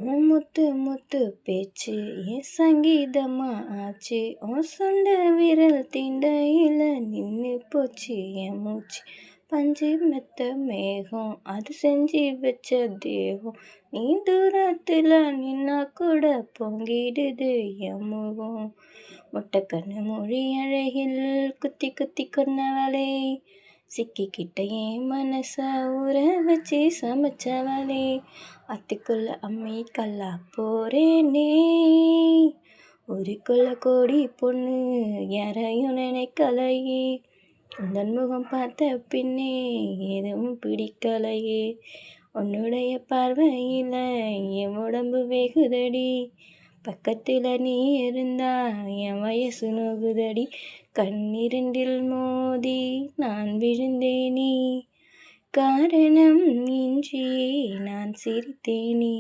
உன் முத்து முத்து பேச்சு என் சங்கீதமா ஆச்சு. உன் சொந்த விரல் தீண்டையில நின்று போச்சு என் மூச்சு. பஞ்சு மெத்த மேகம் அது செஞ்சு வச்ச தேகம். நீ தூரத்துல நின்னா கூட பொங்கிடுது என் முகம். முட்டைக்கண்ணு மொழி அழகில் குத்தி குத்தி கொன்னவளே, சிக்கிக்கிட்ட என் மனச ஊற வச்சு சமைச்சவளே, அத்துக்குள்ள அம்மி கல்லா போறேனே. ஊருக்குள்ள கோடி பொண்ணு யாரையும் நினைக்கலையே, உந்தன் முகம் பார்த்த பின்னே எதுவும் பிடிக்கலையே. உன்னுடைய பார்வையில என் உடம்பு வெகுதடி, பக்கத்துல நீ இருந்தா என் வயசு நோகுதடி. கண்ணிரண்டில் மோதி நான் விழுந்தேனே, காரணம் இன்றியே நான் சிரித்தேனே.